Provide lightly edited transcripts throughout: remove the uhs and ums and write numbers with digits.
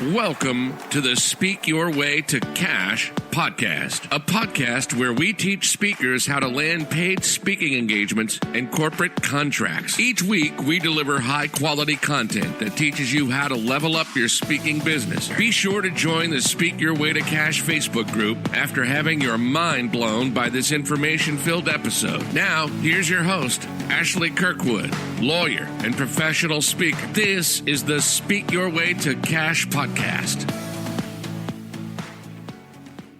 Welcome to the Speak Your Way to Cash podcast, a podcast where we teach speakers how to land paid speaking engagements and corporate contracts. Each week, we deliver high-quality content that teaches you how to level up your speaking business. Be sure to join the Speak Your Way to Cash Facebook group after having your mind blown by this information-filled episode. Now, here's your host, Ashley Kirkwood, lawyer and professional speaker. This is the Speak Your Way to Cash podcast.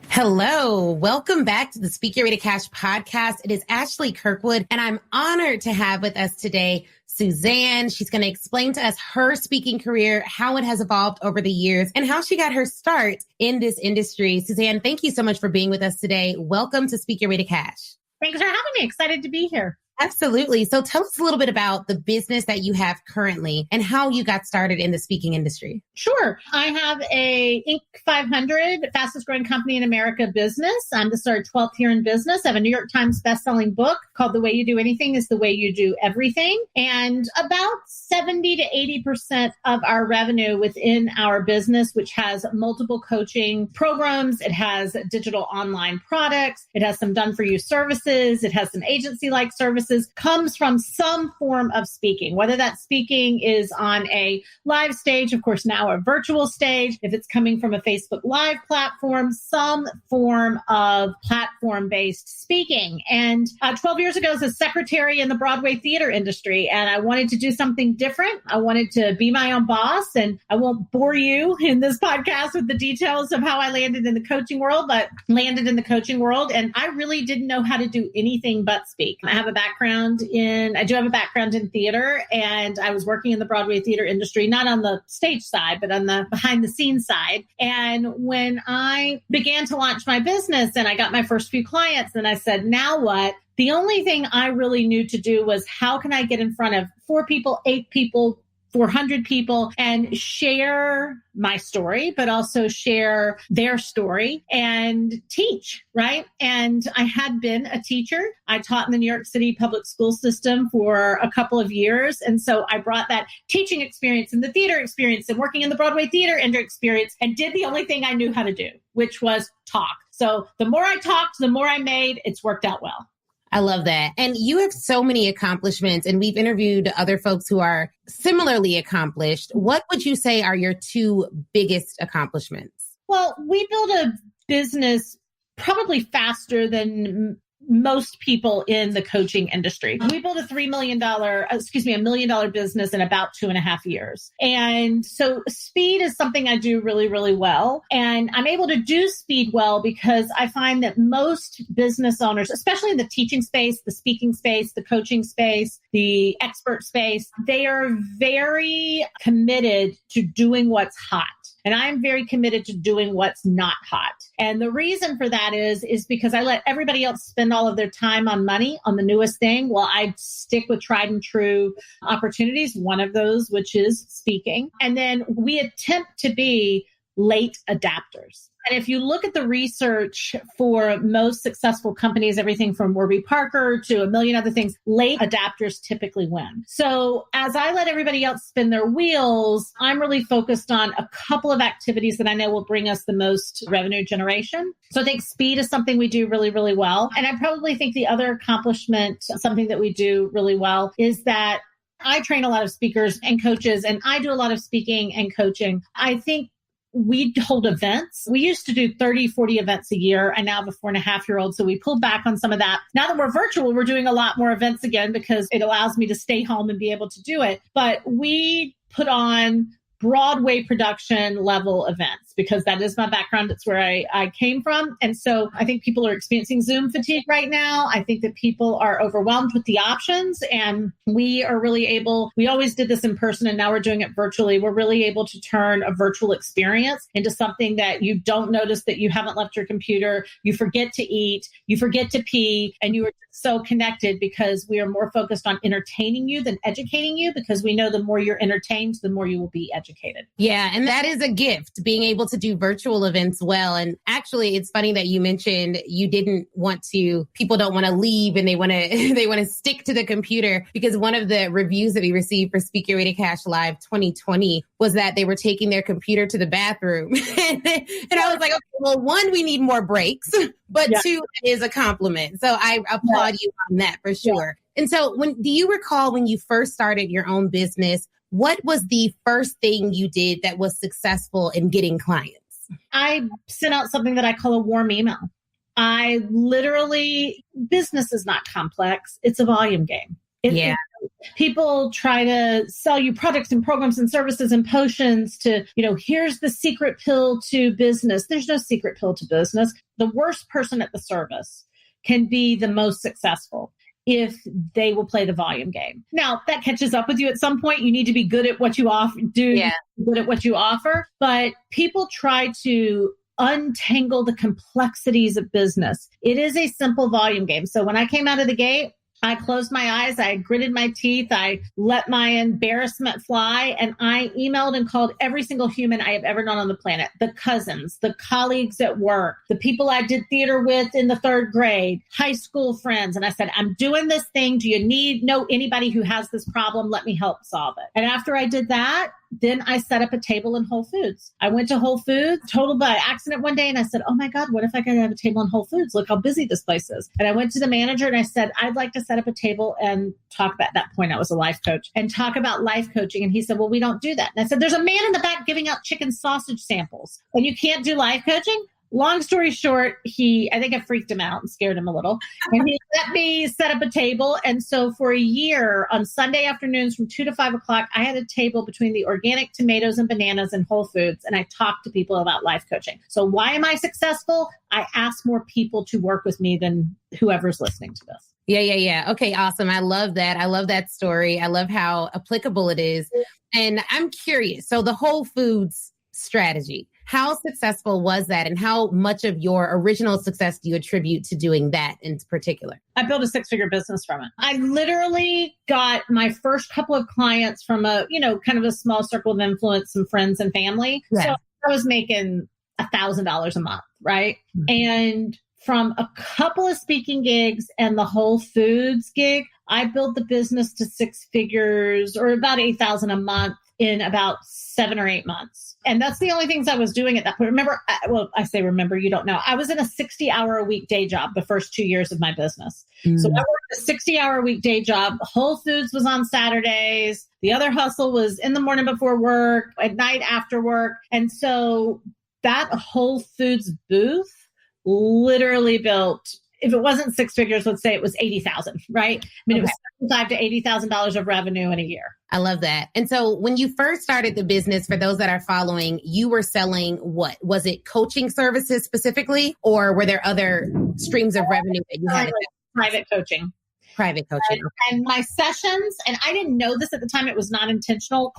Hello, welcome back to the Speak Your Way to Cash podcast. It is Ashley Kirkwood, and I'm honored to have with us today Suzanne. She's going to explain to us her speaking career, how it has evolved over the years, and how she got her start in this industry. Suzanne, thank you so much for being with us today. Welcome to Speak Your Way to Cash. Thanks for having me. Excited to be here. Absolutely. So tell us a little bit about the business that you have currently and how you got started in the speaking industry. Sure. I have a Inc. 500, fastest growing company in America business. This is our 12th year in business. I have a New York Times bestselling book called The Way You Do Anything is the Way You Do Everything. And about 70 to 80% of our revenue within our business, which has multiple coaching programs. It has digital online products. It has some done-for-you services. It has some agency-like services. Comes from some form of speaking, whether that speaking is on a live stage, of course, now a virtual stage, if it's coming from a Facebook Live platform, some form of platform-based speaking. And 12 years ago, I was a secretary in the Broadway theater industry, and I wanted to do something different. I wanted to be my own boss, and I won't bore you in this podcast with the details of how I landed in the coaching world, but landed in the coaching world, and I really didn't know how to do anything but speak. I do have a background in theater, and I was working in the Broadway theater industry, not on the stage side, but on the behind the scenes side. And when I began to launch my business and I got my first few clients, then I said, now what? The only thing I really knew to do was how can I get in front of 4 people, 8 people, 400 people and share my story, but also share their story and teach, right? And I had been a teacher. I taught in the New York City public school system for a couple of years. And so I brought that teaching experience and the theater experience and working in the Broadway theater experience and did the only thing I knew how to do, which was talk. So the more I talked, the more I made. It's worked out well. I love that. And you have so many accomplishments, and we've interviewed other folks who are similarly accomplished. What would you say are your 2 biggest accomplishments? Well, we built a business probably faster than most people in the coaching industry. We built a $1 million business in about 2.5 years. And so speed is something I do really, really well. And I'm able to do speed well because I find that most business owners, especially in the teaching space, the speaking space, the coaching space, the expert space, they are very committed to doing what's hot. And I'm very committed to doing what's not hot. And the reason for that is because I let everybody else spend all of their time on money, on the newest thing, while I stick with tried and true opportunities, one of those, which is speaking. And then we attempt to be late adapters. And if you look at the research for most successful companies, everything from Warby Parker to a million other things, late adapters typically win. So as I let everybody else spin their wheels, I'm really focused on a couple of activities that I know will bring us the most revenue generation. So I think speed is something we do really, really well. And I probably think the other accomplishment, something that we do really well, is that I train a lot of speakers and coaches, and I do a lot of speaking and coaching. I think we hold events. We used to do 30, 40 events a year. I now have a 4.5-year-old. So we pulled back on some of that. Now that we're virtual, we're doing a lot more events again because it allows me to stay home and be able to do it. But we put on Broadway production level events because that is my background. It's where I came from. And so I think people are experiencing Zoom fatigue right now. I think that people are overwhelmed with the options, and we are really able, we always did this in person and now we're doing it virtually. We're really able to turn a virtual experience into something that you don't notice that you haven't left your computer, you forget to eat, you forget to pee, and you are so connected because we are more focused on entertaining you than educating you, because we know the more you're entertained, the more you will be educated. Yeah. And that is a gift, being able able to do virtual events well. And actually, it's funny that you mentioned you didn't want to, people don't want to leave and they want to, they want to stick to the computer, because one of the reviews that we received for Speak Your Way to Cash Live 2020 was that they were taking their computer to the bathroom. And I was like, okay, well, one, we need more breaks, but two, it is a compliment. So I applaud you on that for sure. And so do you recall when you first started your own business, what was the first thing you did that was successful in getting clients? I sent out something that I call a warm email. Business is not complex. It's a volume game. People try to sell you products and programs and services and potions to, here's the secret pill to business. There's no secret pill to business. The worst person at the service can be the most successful if they will play the volume game. Now, that catches up with you at some point. You need to be good at what you good at what you offer. But people try to untangle the complexities of business. It is a simple volume game. So when I came out of the gate, I closed my eyes, I gritted my teeth, I let my embarrassment fly, and I emailed and called every single human I have ever known on the planet, the cousins, the colleagues at work, the people I did theater with in the 3rd grade, high school friends. And I said, I'm doing this thing. Do you know anybody who has this problem? Let me help solve it. And after I did that, then I set up a table in Whole Foods. I went to Whole Foods, total by accident one day, and I said, oh my God, what if I could have a table in Whole Foods? Look how busy this place is. And I went to the manager and I said, I'd like to set up a table and talk about, at that point I was a life coach, and talk about life coaching. And he said, well, we don't do that. And I said, there's a man in the back giving out chicken sausage samples, and you can't do life coaching? Long story short, I think I freaked him out and scared him a little. And he let me set up a table. And so for a year, on Sunday afternoons from 2 to 5 o'clock, I had a table between the organic tomatoes and bananas in Whole Foods. And I talked to people about life coaching. So why am I successful? I ask more people to work with me than whoever's listening to this. Yeah. Okay, awesome. I love that. I love that story. I love how applicable it is. And I'm curious. So the Whole Foods strategy, how successful was that? And how much of your original success do you attribute to doing that in particular? I built a 6-figure business from it. I literally got my first couple of clients from a, kind of a small circle of influence, some friends and family. Yes. So I was making $1,000 a month, right? Mm-hmm. And from a couple of speaking gigs and the Whole Foods gig, I built the business to 6 figures, or about $8,000 a month, in about 7 or 8 months. And that's the only things I was doing at that point. Remember, you don't know. I was in a 60-hour-a-week day job the first 2 years of my business. Mm. So I worked a 60-hour-a-week day job. Whole Foods was on Saturdays. The other hustle was in the morning before work, at night after work. And so that Whole Foods booth literally built, if it wasn't 6 figures, let's say it was 80,000, right? It was $75,000 to $80,000 of revenue in a year. I love that. And so when you first started the business, for those that are following, you were selling what? Was it coaching services specifically, or were there other streams of revenue that you had? Private coaching. And my sessions, and I didn't know this at the time, it was not intentional.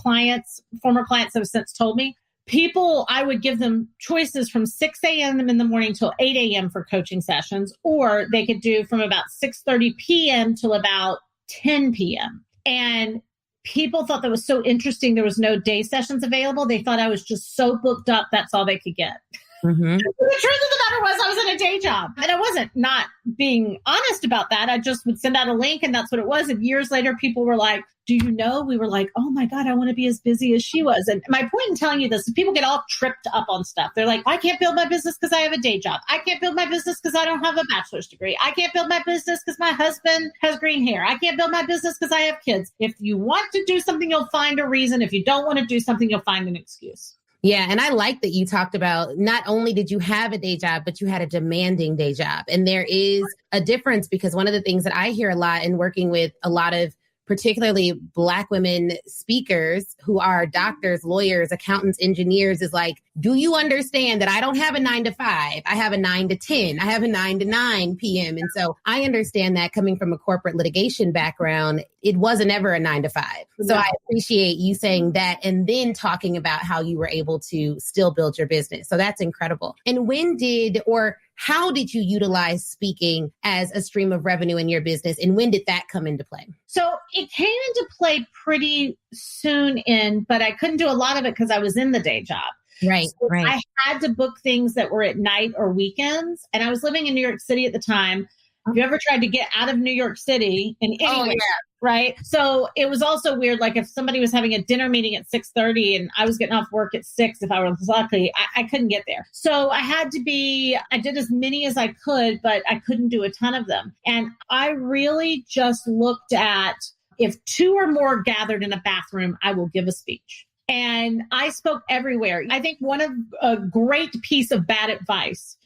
Former clients have since told me, I would give them choices from 6 a.m. in the morning till 8 a.m. for coaching sessions, or they could do from about 6:30 p.m. till about 10 p.m. And people thought that was so interesting. There was no day sessions available. They thought I was just so booked up. That's all they could get. Mm-hmm. The truth of the matter was I was in a day job, and I wasn't not being honest about that. I just would send out a link, and that's what it was. And years later, people were like, do you know? We were like, oh my God, I want to be as busy as she was. And my point in telling you this is people get all tripped up on stuff. They're like, I can't build my business because I have a day job. I can't build my business because I don't have a bachelor's degree. I can't build my business because my husband has green hair. I can't build my business because I have kids. If you want to do something, you'll find a reason. If you don't want to do something, you'll find an excuse. Yeah. And I like that you talked about not only did you have a day job, but you had a demanding day job. And there is a difference, because one of the things that I hear a lot in working with a lot of particularly Black women speakers who are doctors, lawyers, accountants, engineers, is like, do you understand that I don't have a 9 to 5? I have a 9 to 10. I have a 9 to 9 p.m. And so I understand that coming from a corporate litigation background, it wasn't ever a 9 to 5. So I appreciate you saying that, and then talking about how you were able to still build your business. So that's incredible. And when did, or how did you utilize speaking as a stream of revenue in your business? And when did that come into play? So it came into play pretty soon but I couldn't do a lot of it because I was in the day job. Right, so right. I had to book things that were at night or weekends. And I was living in New York City at the time. Have you ever tried to get out of New York City in any way? Right. So it was also weird. Like if somebody was having a dinner meeting at 6:30 and I was getting off work at 6, if I was lucky, I couldn't get there. So I did as many as I could, but I couldn't do a ton of them. And I really just looked at if 2 or more gathered in a bathroom, I will give a speech. And I spoke everywhere. I think one of a great piece of bad advice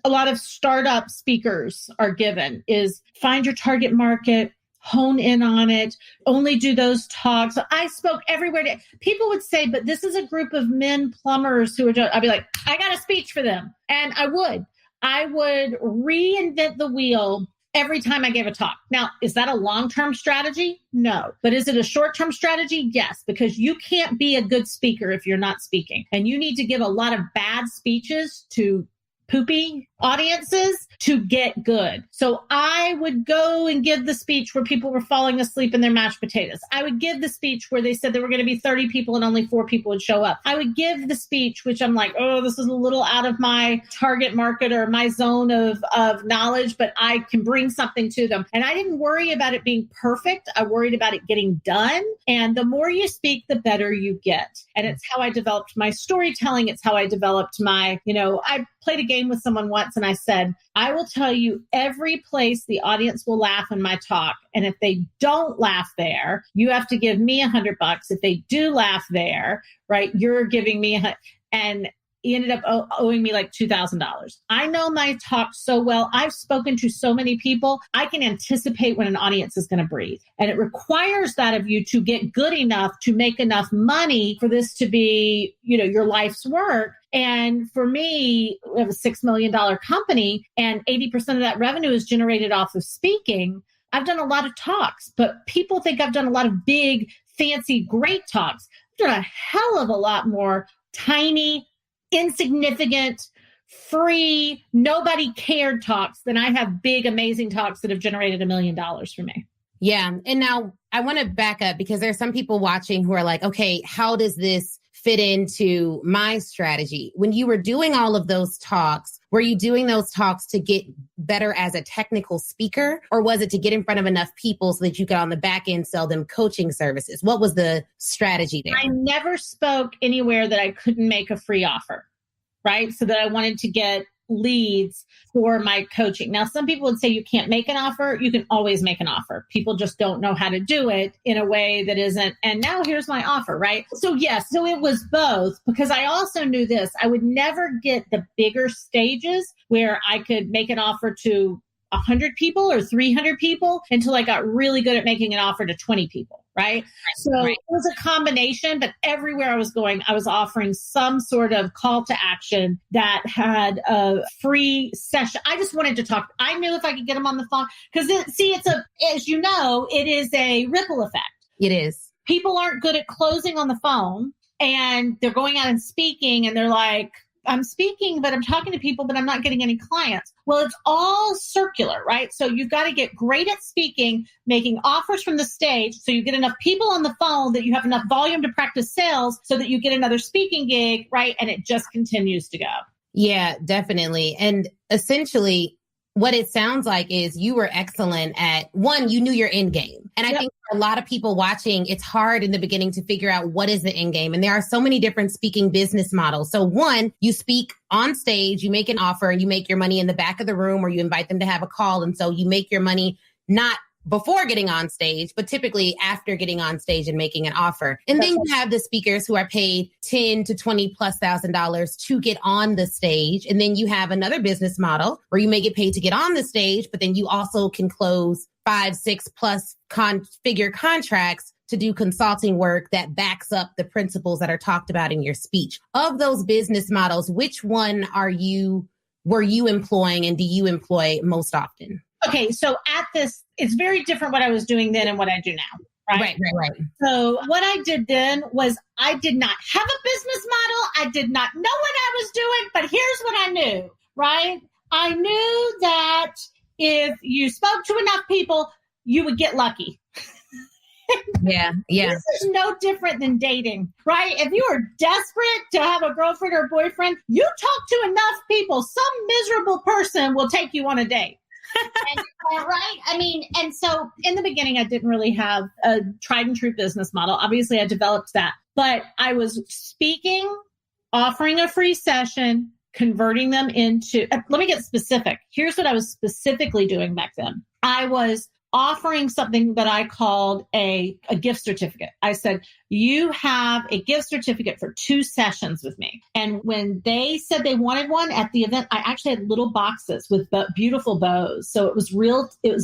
a lot of startup speakers are given is find your target market, hone in on it, only do those talks. I spoke everywhere. People would say, but this is a group of men plumbers who are just, I'd be like, I got a speech for them. And I would reinvent the wheel every time I gave a talk. Now, is that a long-term strategy? No. But is it a short-term strategy? Yes, because you can't be a good speaker if you're not speaking. And you need to give a lot of bad speeches to poopy audiences to get good. So I would go and give the speech where people were falling asleep in their mashed potatoes. I would give the speech where they said there were going to be 30 people and only 4 people would show up. I would give the speech, which I'm like, oh, this is a little out of my target market or my zone of knowledge, but I can bring something to them. And I didn't worry about it being perfect. I worried about it getting done. And the more you speak, the better you get. And it's how I developed my storytelling. It's how I developed my, I played a game with someone once and I said, I will tell you every place the audience will laugh in my talk. And if they don't laugh there, you have to give me $100. If they do laugh there, right, you're giving me and he ended up owing me like $2,000. I know my talk so well. I've spoken to so many people. I can anticipate when an audience is going to breathe. And it requires that of you to get good enough to make enough money for this to be, your life's work. And for me, we have a $6 million company and 80% of that revenue is generated off of speaking. I've done a lot of talks, but people think I've done a lot of big, fancy, great talks. I've done a hell of a lot more tiny, insignificant, free, nobody cared talks than I have big, amazing talks that have generated $1 million for me. Yeah. And now I want to back up because there's some people watching who are like, okay, how does this fit into my strategy? When you were doing all of those talks, were you doing those talks to get better as a technical speaker, or was it to get in front of enough people so that you could on the back end sell them coaching services? What was the strategy there? I never spoke anywhere that I couldn't make a free offer, right? So that I wanted to get leads for my coaching. Now, some people would say you can't make an offer. You can always make an offer. People just don't know how to do it in a way that isn't, and now here's my offer, right? So yes, so it was both, because I also knew this. I would never get the bigger stages where I could make an offer to 100 people or 300 people until I got really good at making an offer to 20 people, right? So It was a combination, but everywhere I was going, I was offering some sort of call to action that had a free session. I just wanted to talk. I knew if I could get them on the phone, because as you know, it is a ripple effect. It is. People aren't good at closing on the phone and they're going out and speaking and they're like, I'm speaking, but I'm talking to people, but I'm not getting any clients. Well, it's all circular, right? So you've got to get great at speaking, making offers from the stage so you get enough people on the phone that you have enough volume to practice sales so that you get another speaking gig, right? And it just continues to go. Yeah, definitely. And essentially, what it sounds like is you were excellent at, one, you knew your end game. And I think for a lot of people watching, it's hard in the beginning to figure out what is the end game. And there are so many different speaking business models. So one, you speak on stage, you make an offer, and you make your money in the back of the room, or you invite them to have a call. And so you make your money not before getting on stage, but typically after getting on stage and making an offer. And then you have the speakers who are paid $10,000 to $20,000+ to get on the stage. And then you have another business model where you may get paid to get on the stage, but then you also can close 5-6+ figure contracts to do consulting work that backs up the principles that are talked about in your speech. Of those business models, which one were you employing and do you employ most often? Okay, so at this, it's very different what I was doing then and what I do now, right? Right. So what I did then was I did not have a business model. I did not know what I was doing, but here's what I knew, right? I knew that if you spoke to enough people, you would get lucky. Yeah. This is no different than dating, right? If you are desperate to have a girlfriend or boyfriend, you talk to enough people, some miserable person will take you on a date. Right? I mean, and so in the beginning, I didn't really have a tried and true business model. Obviously, I developed that, but I was speaking, offering a free session, converting them into, let me get specific. Here's what I was specifically doing back then. I was offering something that I called a gift certificate. I said, you have a gift certificate for 2 sessions with me. And when they said they wanted one at the event, I actually had little boxes with beautiful bows. So it was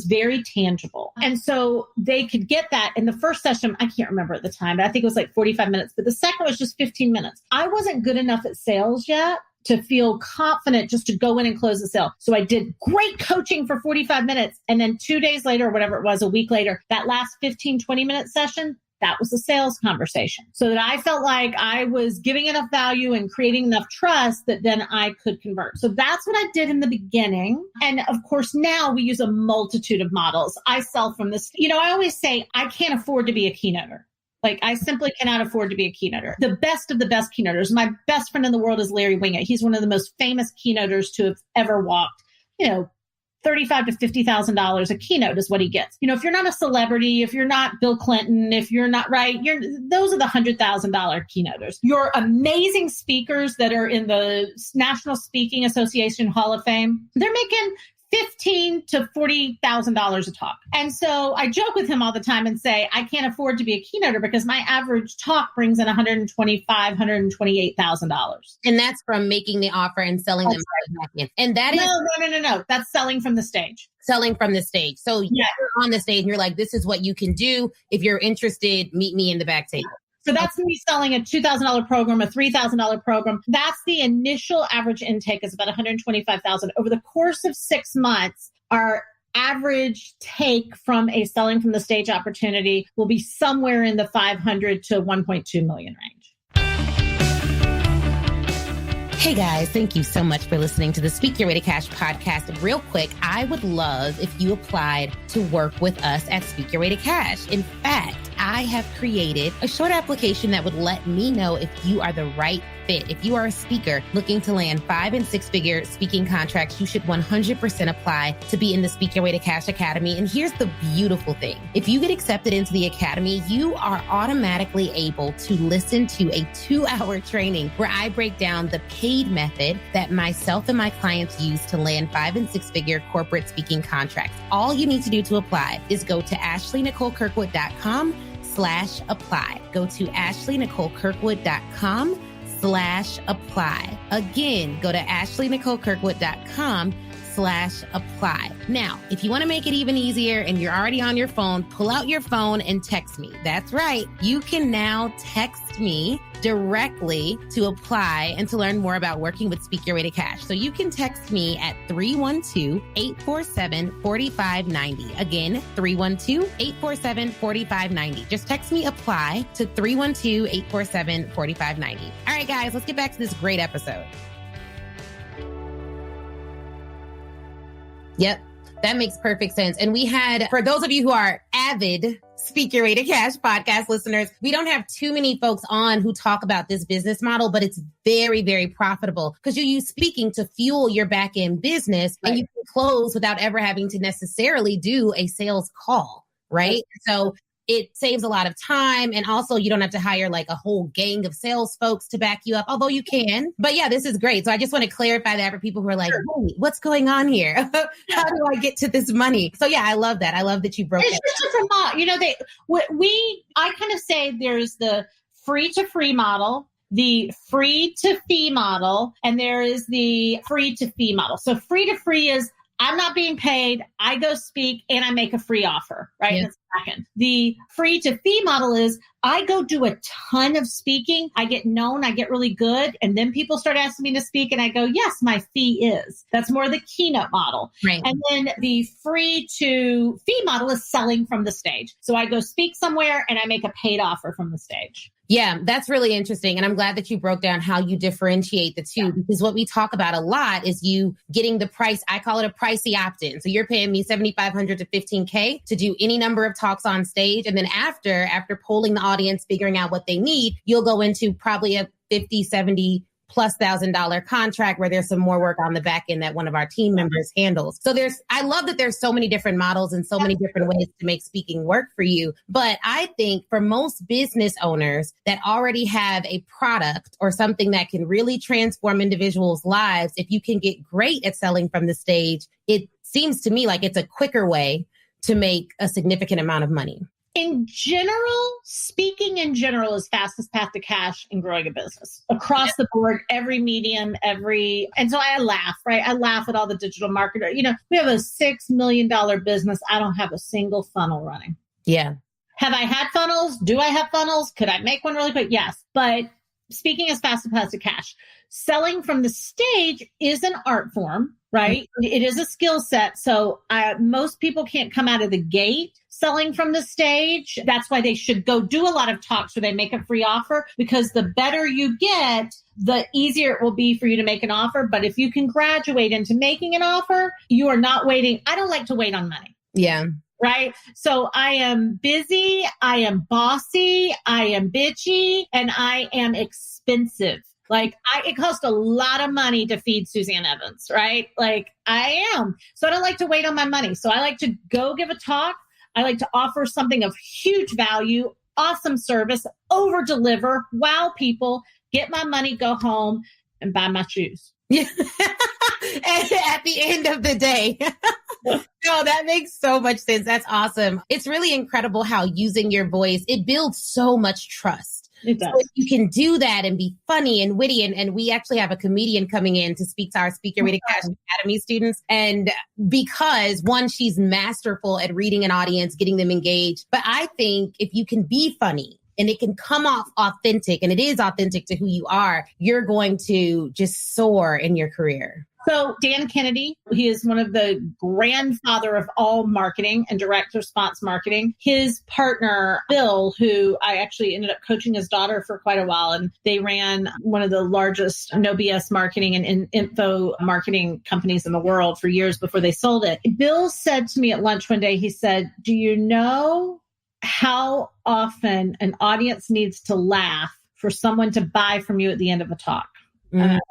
very tangible. And so they could get that. In the first session, I can't remember at the time, but I think it was like 45 minutes, but the second was just 15 minutes. I wasn't good enough at sales yet to feel confident just to go in and close the sale. So I did great coaching for 45 minutes. And then 2 days later, or whatever it was, a week later, that last 15, 20-minute session, that was a sales conversation. So that I felt like I was giving enough value and creating enough trust that then I could convert. So that's what I did in the beginning. And of course, now we use a multitude of models. I sell from this. I always say I can't afford to be a keynoter. Like, I simply cannot afford to be a keynoter. The best of the best keynoters. My best friend in the world is Larry Winget. He's one of the most famous keynoters to have ever walked. $35,000 to $50,000 a keynote is what he gets. If you're not a celebrity, if you're not Bill Clinton, if you're not those are the $100,000 keynoters. Your amazing speakers that are in the National Speaking Association Hall of Fame, they're making $15,000 to $40,000 a talk. And so I joke with him all the time and say, I can't afford to be a keynoter because my average talk brings in $125,000, $128,000. And that's from making the offer and selling them back in. And that is no. That's selling from the stage. Selling from the stage. So you're on the stage and you're like, this is what you can do. If you're interested, meet me in the back table. So that's me selling a $2,000 program, a $3,000 program. That's the initial average intake is about $125,000. Over the course of 6 months, our average take from a selling from the stage opportunity will be somewhere in the 500 to 1.2 million range. Hey guys, thank you so much for listening to the Speak Your Way to Cash podcast. Real quick, I would love if you applied to work with us at Speak Your Way to Cash. In fact, I have created a short application that would let me know if you are the right fit. If you are a speaker looking to land 5- and 6-figure speaking contracts, you should 100% apply to be in the Speak Your Way to Cash Academy. And here's the beautiful thing. If you get accepted into the Academy, you are automatically able to listen to a 2-hour training where I break down the paid method that myself and my clients use to land 5- and 6-figure corporate speaking contracts. All you need to do to apply is go to ashleynicolekirkwood.com/apply. Go to ashleynicolekirkwood.com/apply. Again, go to ashleynicolekirkwood.com/apply. Now, if you want to make it even easier and you're already on your phone, pull out your phone and text me. That's right. You can now text me directly to apply and to learn more about working with Speak Your Way to Cash. So you can text me at 312-847-4590. Again, 312-847-4590. Just text me apply to 312-847-4590. All right, guys, let's get back to this great episode. Yep, that makes perfect sense. And we had, for those of you who are avid Speak Your Way to Cash podcast listeners, we don't have too many folks on who talk about this business model, but it's very, very profitable because you use speaking to fuel your back end business and you can close without ever having to necessarily do a sales call, right? So it saves a lot of time. And also you don't have to hire like a whole gang of sales folks to back you up, although you can. But yeah, this is great. So I just want to clarify that for people who are like, hey, what's going on here? How do I get to this money? So yeah, I love that. I love that you broke it. It's just a model. I kind of say there's the free to free model, the free to fee model, and there is the free to fee model. So free to free is I'm not being paid. I go speak and I make a free offer, right? Yeah. That's second. The free to fee model is I go do a ton of speaking. I get known. I get really good. And then people start asking me to speak and I go, yes, my fee is. That's more the keynote model. Right. And then the free to fee model is selling from the stage. So I go speak somewhere and I make a paid offer from the stage. Yeah, that's really interesting. And I'm glad that you broke down how you differentiate the two, because what we talk about a lot is you getting the price. I call it a pricey opt-in. So you're paying me $7,500 to $15K to do any number of talks on stage. And then after polling the audience, figuring out what they need, you'll go into probably a $50,000, $70,000+ contract where there's some more work on the back end that one of our team members handles. So I love that there's so many different models and so many different ways to make speaking work for you. But I think for most business owners that already have a product or something that can really transform individuals' lives, if you can get great at selling from the stage, it seems to me like it's a quicker way to make a significant amount of money. In general, speaking in general is fastest path to cash in growing a business across the board, every medium, and so I laugh, right? I laugh at all the digital marketers. We have a $6 million business. I don't have a single funnel running. Yeah. Have I had funnels? Do I have funnels? Could I make one really quick? Yes. But speaking is fastest path to cash. Selling from the stage is an art form, right? It is a skill set. So most people can't come out of the gate selling from the stage. That's why they should go do a lot of talks where they make a free offer, because the better you get, the easier it will be for you to make an offer. But if you can graduate into making an offer, you are not waiting. I don't like to wait on money. Yeah. Right. So I am busy. I am bossy. I am bitchy, and I am expensive. It costs a lot of money to feed Suzanne Evans, right? I am. So I don't like to wait on my money. So I like to go give a talk. I like to offer something of huge value, awesome service, over deliver, wow people, get my money, go home, and buy my shoes. Yeah. At the end of the day. No, that makes so much sense. That's awesome. It's really incredible how using your voice, it builds so much trust. It does. So if you can do that and be funny and witty, and we actually have a comedian coming in to speak to our Speak Your Way to Cash Academy students. And because one, she's masterful at reading an audience, getting them engaged. But I think if you can be funny and it can come off authentic, and it is authentic to who you are, you're going to just soar in your career. So Dan Kennedy, he is one of the grandfather of all marketing and direct response marketing. His partner, Bill, who I actually ended up coaching his daughter for quite a while, and they ran one of the largest no BS marketing and info marketing companies in the world for years before they sold it. Bill said to me at lunch one day, he said, "Do you know how often an audience needs to laugh for someone to buy from you at the end of a talk?" And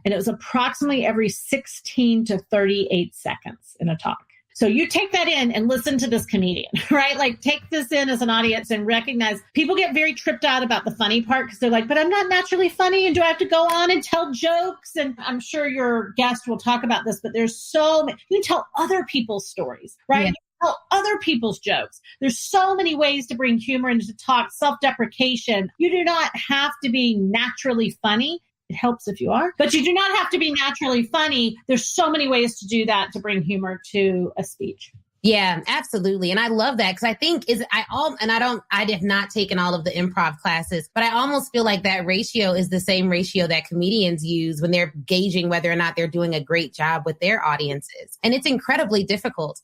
it was approximately every 16 to 38 seconds in a talk. So you take that in and listen to this comedian, right? Take this in as an audience and recognize people get very tripped out about the funny part because they're like, but I'm not naturally funny. And do I have to go on and tell jokes? And I'm sure your guest will talk about this, but there's so many, you can tell other people's stories, right? Yeah. Tell other people's jokes. There's so many ways to bring humor into talk, self-deprecation. You do not have to be naturally funny. It helps if you are, but you do not have to be naturally funny. There's so many ways to do that, to bring humor to a speech. Yeah, absolutely. And I love that, because I think I have not taken all of the improv classes, but I almost feel like that ratio is the same ratio that comedians use when they're gauging whether or not they're doing a great job with their audiences. And it's incredibly difficult.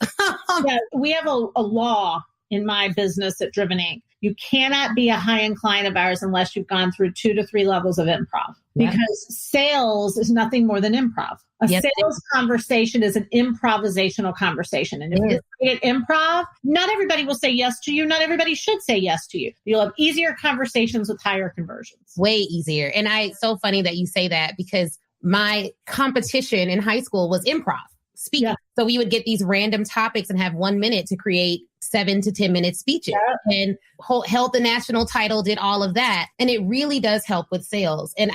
Yeah, we have a law in my business at Driven Inc. You cannot be a high-end client of ours unless you've gone through 2 to 3 levels of improv, because sales is nothing more than improv. A sales conversation is an improvisational conversation. And if you're great at improv, not everybody will say yes to you. Not everybody should say yes to you. You'll have easier conversations with higher conversions. Way easier. And it's so funny that you say that, because my competition in high school was improv speaking. Yeah. So we would get these random topics and have 1 minute to create 7 to 10 minute speeches, and held the national title, did all of that. And it really does help with sales. And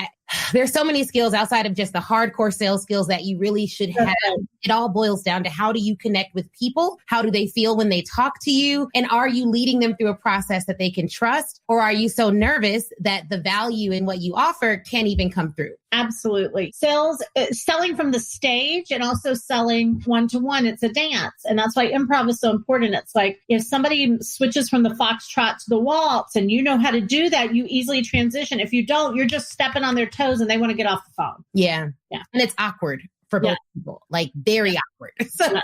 there's so many skills outside of just the hardcore sales skills that you really should have. It all boils down to, how do you connect with people? How do they feel when they talk to you? And are you leading them through a process that they can trust? Or are you so nervous that the value in what you offer can't even come through? Absolutely. Selling from the stage, and also selling one-to-one, it's a dance. And that's why improv is so important. It's like, if somebody switches from the foxtrot to the waltz and you know how to do that, you easily transition. If you don't, you're just stepping on their toes and they want to get off the phone. Yeah. And it's awkward for both people, very awkward. So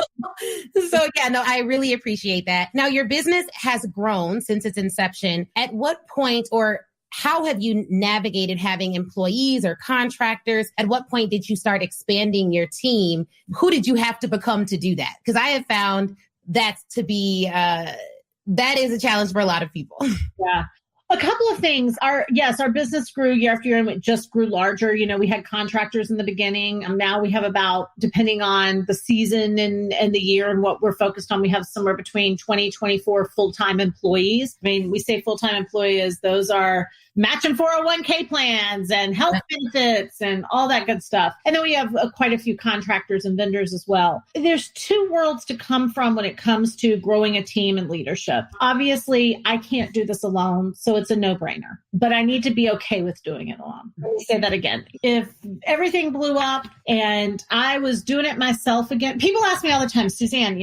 I really appreciate that. Now, your business has grown since its inception. At what point, or how have you navigated having employees or contractors? At what point did you start expanding your team? Who did you have to become to do that? Because I have found that to be, that is a challenge for a lot of people. Yeah. A couple of things. Our business grew year after year and it just grew larger. We had contractors in the beginning. Now we have about, depending on the season and the year and what we're focused on, we have somewhere between 20, 24 full-time employees. I mean, we say full-time employees, those are matching 401k plans and health benefits and all that good stuff. And then we have quite a few contractors and vendors as well. There's two worlds to come from when it comes to growing a team and leadership. Obviously, I can't do this alone, so it's a no-brainer, but I need to be okay with doing it alone. Let me say that again. If everything blew up and I was doing it myself again, people ask me all the time, Suzanne,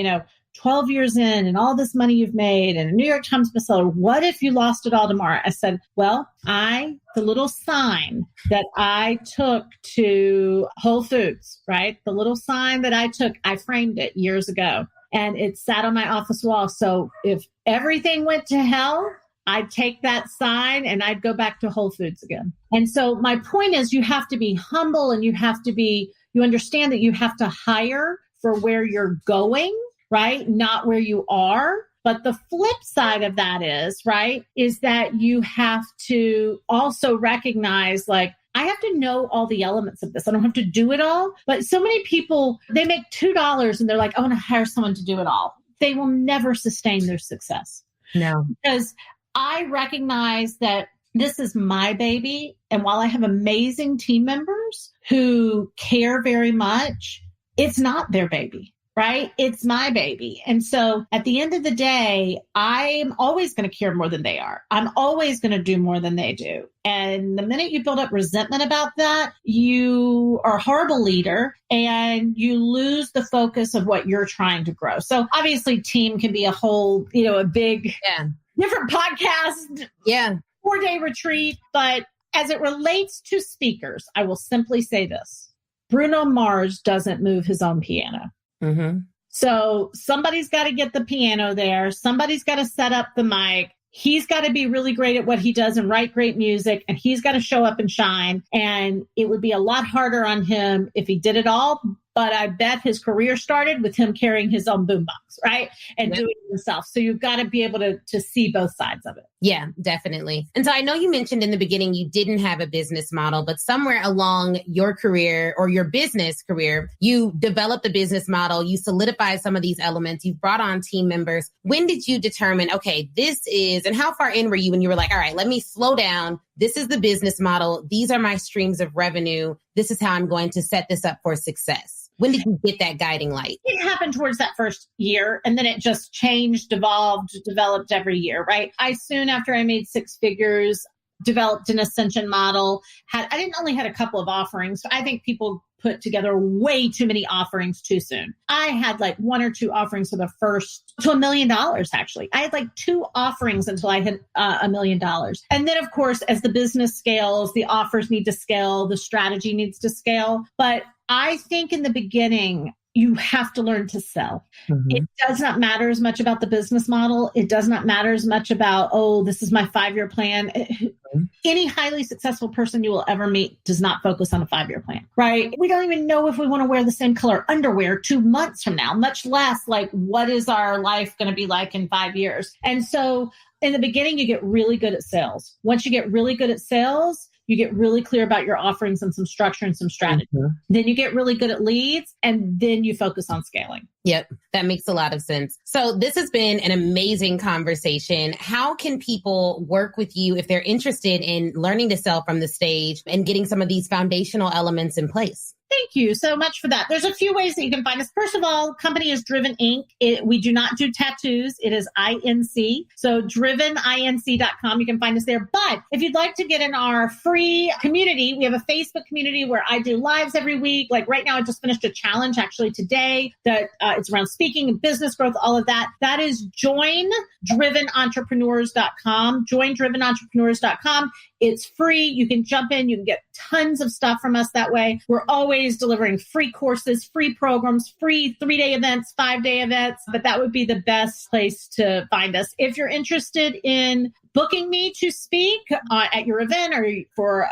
12 years in and all this money you've made and a New York Times bestseller, what if you lost it all tomorrow? I said, well, the little sign that I took to Whole Foods, right? The little sign that I took, I framed it years ago and it sat on my office wall. So if everything went to hell, I'd take that sign and I'd go back to Whole Foods again. And so my point is you have to be humble and you understand that you have to hire for where you're going, right? Not where you are. But the flip side of that is that you have to also recognize, I have to know all the elements of this. I don't have to do it all. But so many people, they make $2 and they're like, I want to hire someone to do it all. They will never sustain their success. No. Because I recognize that this is my baby. And while I have amazing team members who care very much, it's not their baby. Right? It's my baby. And so at the end of the day, I'm always going to care more than they are. I'm always going to do more than they do. And the minute you build up resentment about that, you are a horrible leader and you lose the focus of what you're trying to grow. So obviously team can be a whole, a big, different podcast, 4-day retreat. But as it relates to speakers, I will simply say this. Bruno Mars doesn't move his own piano. Mm-hmm. So somebody's got to get the piano there. Somebody's got to set up the mic. He's got to be really great at what he does and write great music. And he's got to show up and shine. And it would be a lot harder on him if he did it all. But I bet his career started with him carrying his own boombox, right? And doing it himself. So you've got to be able to see both sides of it. Yeah, definitely. And so I know you mentioned in the beginning you didn't have a business model, but somewhere along your career or your business career, you developed a business model, you solidified some of these elements, you've brought on team members. When did you determine, okay, this is, and how far in were you when you were like, all right, let me slow down. This is the business model. These are my streams of revenue. This is how I'm going to set this up for success. When did you get that guiding light? It happened towards that first year, and then it just changed, evolved, developed every year, right? I soon after I made 6 figures, developed an ascension model. I didn't only had a couple of offerings. I think people put together way too many offerings too soon. I had 1 or 2 offerings for the first to $1 million, actually. I had 2 offerings until I hit $1 million. And then, of course, as the business scales, the offers need to scale, the strategy needs to scale. But I think in the beginning, you have to learn to sell. Mm-hmm. It does not matter as much about the business model. It does not matter as much about, this is my 5-year plan. Mm-hmm. Any highly successful person you will ever meet does not focus on a 5-year plan, right? We don't even know if we want to wear the same color underwear 2 months from now, much less what is our life going to be like in 5 years. And so in the beginning, you get really good at sales. Once you get really good at sales, you get really clear about your offerings and some structure and some strategy. Mm-hmm. Then you get really good at leads and then you focus on scaling. Yep. That makes a lot of sense. So this has been an amazing conversation. How can people work with you if they're interested in learning to sell from the stage and getting some of these foundational elements in place? Thank you so much for that. There's a few ways that you can find us. First of all, company is Driven Inc. We do not do tattoos. It is INC. So driveninc.com. You can find us there. But if you'd like to get in our free community, we have a Facebook community where I do lives every week. Right now, I just finished a challenge actually today that it's around speaking and business growth, all of that. That is joindrivenentrepreneurs.com. Joindrivenentrepreneurs.com. It's free. You can jump in. You can get tons of stuff from us that way. We're always delivering free courses, free programs, free 3-day events, 5-day events. But that would be the best place to find us. If you're interested in booking me to speak at your event or for,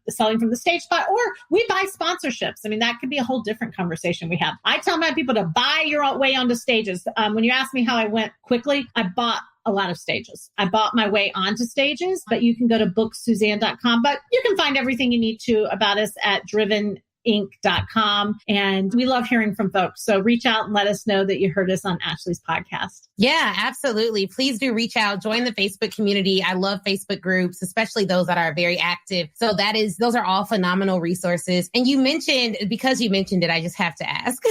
selling from the stage spot, or we buy sponsorships. I mean, that could be a whole different conversation we have. I tell my people to buy your way onto stages. When you ask me how I went quickly, I bought a lot of stages. I bought my way onto stages, but you can go to booksuzanne.com, but you can find everything you need to about us at driveninc.com. And we love hearing from folks. So reach out and let us know that you heard us on Ashley's podcast. Yeah, absolutely. Please do reach out, join the Facebook community. I love Facebook groups, especially those that are very active. So those are all phenomenal resources. And because you mentioned it, I just have to ask.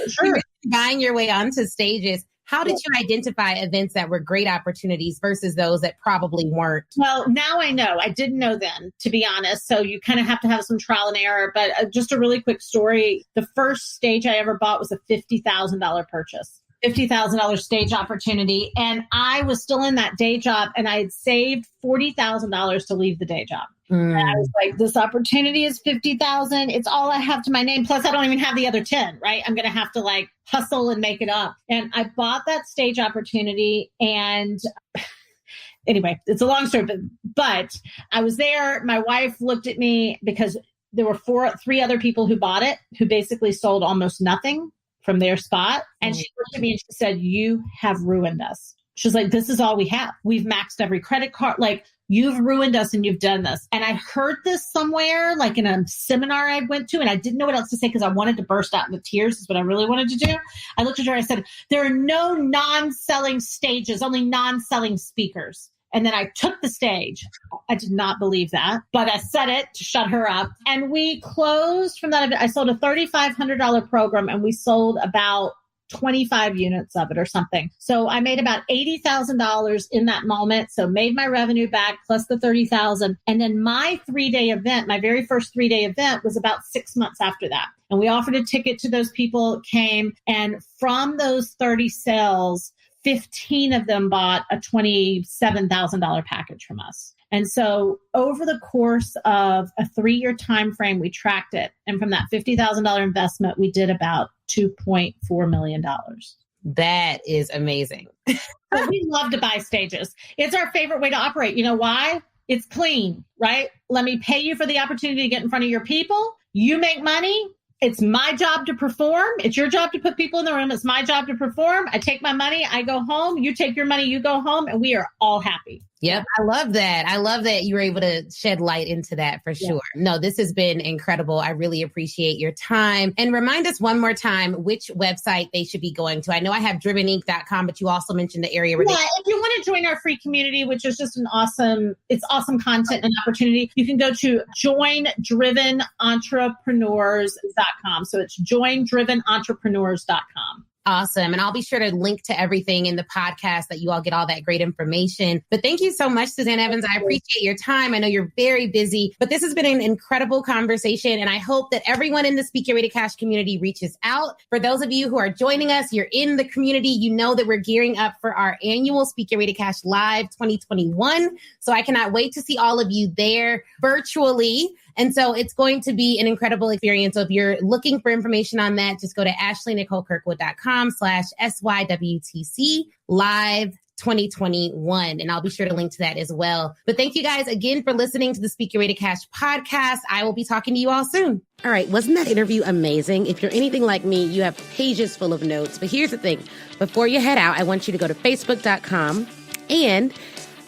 Sure. Buying your way onto stages. How did you identify events that were great opportunities versus those that probably weren't? Well, now I know. I didn't know then, to be honest. So you kind of have to have some trial and error. But just a really quick story. The first stage I ever bought was a $50,000 purchase. $50,000 stage opportunity. And I was still in that day job and I had saved $40,000 to leave the day job. And I was like, this opportunity is $50,000. It's all I have to my name. Plus I don't even have the other 10, right? I'm going to have to hustle and make it up. And I bought that stage opportunity. And anyway, it's a long story, but I was there. My wife looked at me because there were 3 other people who bought it, who basically sold almost nothing from their spot. And she looked at me and she said, you have ruined us. She's like, this is all we have. We've maxed every credit card. You've ruined us and you've done this. And I heard this somewhere, in a seminar I went to, and I didn't know what else to say because I wanted to burst out into tears is what I really wanted to do. I looked at her, I said, there are no non-selling stages, only non-selling speakers. And then I took the stage. I did not believe that, but I said it to shut her up. And we closed from that. I sold a $3,500 program and we sold about 25 units of it or something. So I made about $80,000 in that moment. So made my revenue back plus the $30,000. And then my 3-day event, my very first 3-day event was about 6 months after that. And we offered a ticket to those people, came, and from those 30 sales, 15 of them bought a $27,000 package from us. And so over the course of a 3-year time frame, we tracked it. And from that $50,000 investment, we did about $2.4 million. That is amazing. So we love to buy stages. It's our favorite way to operate. You know why? It's clean, right? Let me pay you for the opportunity to get in front of your people. You make money. It's my job to perform. It's your job to put people in the room. It's my job to perform. I take my money. I go home. You take your money. You go home. And we are all happy. Yep. I love that. I love that you were able to shed light into that for sure. No, this has been incredible. I really appreciate your time. And remind us one more time which website they should be going to. I know I have driveninc.com, but you also mentioned the area where if you want to join our free community, which is just awesome content and opportunity, you can go to joindrivenentrepreneurs.com. So it's joindrivenentrepreneurs.com. Awesome. And I'll be sure to link to everything in the podcast that you all get all that great information. But thank you so much, Suzanne Evans. I appreciate your time. I know you're very busy, but this has been an incredible conversation. And I hope that everyone in the Speak Your Way to Cash community reaches out. For those of you who are joining us, you're in the community, you know that we're gearing up for our annual Speak Your Way to Cash Live 2021. So I cannot wait to see all of you there virtually. And so it's going to be an incredible experience. So if you're looking for information on that, just go to ashleynicolekirkwood.com/SYWTC live 2021. And I'll be sure to link to that as well. But thank you guys again for listening to the Speak Your Way to Cash podcast. I will be talking to you all soon. All right. Wasn't that interview amazing? If you're anything like me, you have pages full of notes. But here's the thing. Before you head out, I want you to go to facebook.com and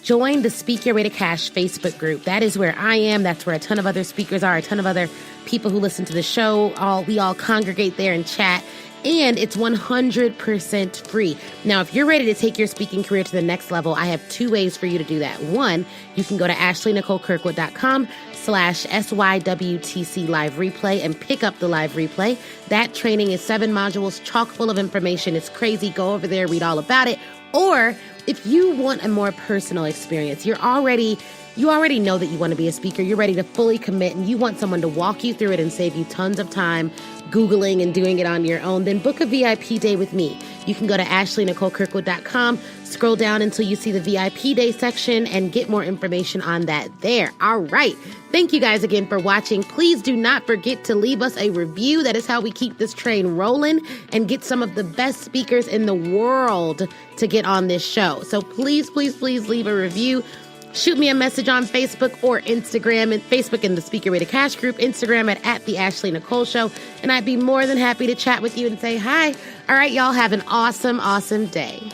join the Speak Your Way to Cash Facebook group. That is where I am. That's where a ton of other speakers are, a ton of other people who listen to the show. We all congregate there and chat. And it's 100% free. Now, if you're ready to take your speaking career to the next level, I have 2 ways for you to do that. One, you can go to ashleynicolekirkwood.com/SYWTC live replay and pick up the live replay. That training is 7 modules, chock full of information. It's crazy. Go over there, read all about it. Or if you want a more personal experience, you already know that you want to be a speaker, you're ready to fully commit, and you want someone to walk you through it and save you tons of time Googling and doing it on your own, then book a VIP day with me. You can go to ashleynicolekirkwood.com Scroll down until you see the VIP Day section and get more information on that there. All right. Thank you guys again for watching. Please do not forget to leave us a review. That is how we keep this train rolling and get some of the best speakers in the world to get on this show. So please, please, please leave a review. Shoot me a message on Facebook or Instagram, and Facebook in the Speaker Way to Cash group, Instagram at the Ashley Nicole Show. And I'd be more than happy to chat with you and say hi. All right, y'all have an awesome, awesome day.